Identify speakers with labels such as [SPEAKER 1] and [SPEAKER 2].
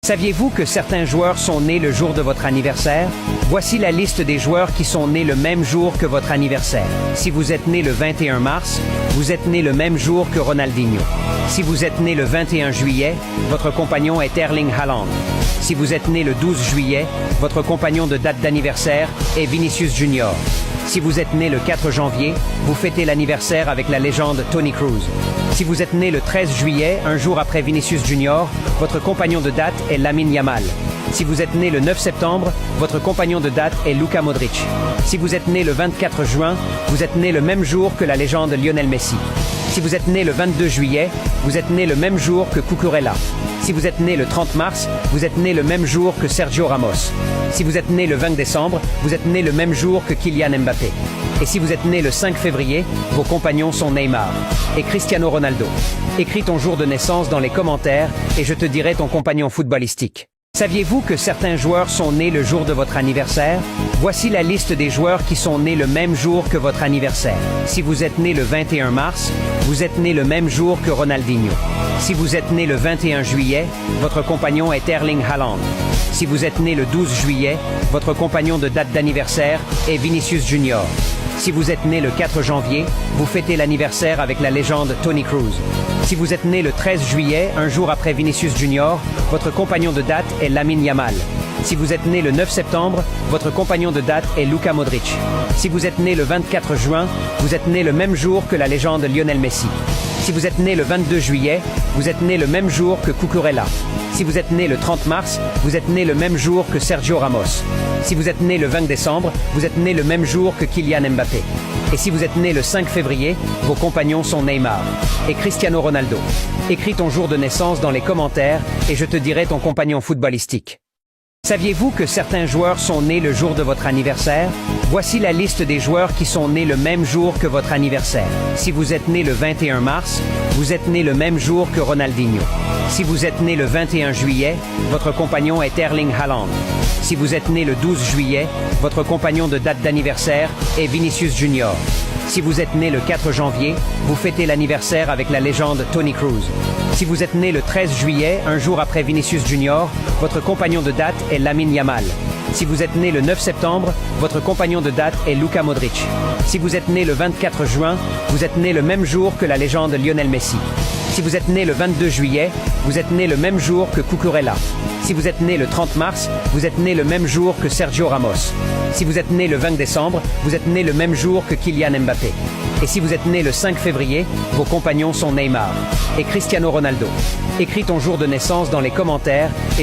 [SPEAKER 1] Saviez-vous que certains joueurs sont nés le jour de votre anniversaire? Voici la liste des joueurs qui sont nés le même jour que votre anniversaire. Si vous êtes né le 21 mars, vous êtes né le même jour que Ronaldinho. Si vous êtes né le 21 juillet, votre compagnon est Erling Haaland. Si vous êtes né le 12 juillet, votre compagnon de date d'anniversaire est Vinicius Junior. Si vous êtes né le 4 janvier, vous fêtez l'anniversaire avec la légende Toni Kroos. Si vous êtes né le 13 juillet, un jour après Vinicius Junior, votre compagnon de date est Lamine Yamal. Si vous êtes né le 9 septembre, votre compagnon de date est Luka Modric. Si vous êtes né le 24 juin, vous êtes né le même jour que la légende Lionel Messi. Si vous êtes né le 22 juillet, vous êtes né le même jour que Cucurella. Si vous êtes né le 30 mars, vous êtes né le même jour que Sergio Ramos. Si vous êtes né le 20 décembre, vous êtes né le même jour que Kylian Mbappé. Et si vous êtes né le 5 février, vos compagnons sont Neymar et Cristiano Ronaldo. Écris ton jour de naissance dans les commentaires et je te dirai ton compagnon footballistique. Saviez-vous que certains joueurs sont nés le jour de votre anniversaire? Voici la liste des joueurs qui sont nés le même jour que votre anniversaire. Si vous êtes né le 21 mars, vous êtes né le même jour que Ronaldinho. Si vous êtes né le 21 juillet, votre compagnon est Erling Haaland. Si vous êtes né le 12 juillet, votre compagnon de date d'anniversaire est Vinicius Junior. Si vous êtes né le 4 janvier, vous fêtez l'anniversaire avec la légende Toni Kroos. Si vous êtes né le 13 juillet, un jour après Vinicius Junior, votre compagnon de date est Lamine Yamal. Si vous êtes né le 9 septembre, votre compagnon de date est Luka Modric. Si vous êtes né le 24 juin, vous êtes né le même jour que la légende Lionel Messi. Si vous êtes né le 22 juillet, vous êtes né le même jour que Cucurella. Si vous êtes né le 30 mars, vous êtes né le même jour que Sergio Ramos. Si vous êtes né le 20 décembre, vous êtes né le même jour que Kylian Mbappé. Et si vous êtes né le 5 février, vos compagnons sont Neymar et Cristiano Ronaldo. Écris ton jour de naissance dans les commentaires et je te dirai ton compagnon footballistique. Saviez-vous que certains joueurs sont nés le jour de votre anniversaire? Voici la liste des joueurs qui sont nés le même jour que votre anniversaire. Si vous êtes né le 21 mars, vous êtes né le même jour que Ronaldinho. Si vous êtes né le 21 juillet, votre compagnon est Erling Haaland. Si vous êtes né le 12 juillet, votre compagnon de date d'anniversaire est Vinicius Junior. Si vous êtes né le 4 janvier, vous fêtez l'anniversaire avec la légende Toni Kroos. Si vous êtes né le 13 juillet, un jour après Vinicius Junior, votre compagnon de date est Lamine Yamal. Si vous êtes né le 9 septembre, votre compagnon de date est Luka Modric. Si vous êtes né le 24 juin, vous êtes né le même jour que la légende Lionel Messi. Si vous êtes né le 22 juillet, vous êtes né le même jour que Cucurella. Si vous êtes né le 30 mars, vous êtes né le même jour que Sergio Ramos. Si vous êtes né le 20 décembre, vous êtes né le même jour que Kylian Mbappé. Et si vous êtes né le 5 février, vos compagnons sont Neymar et Cristiano Ronaldo. Écris ton jour de naissance dans les commentaires et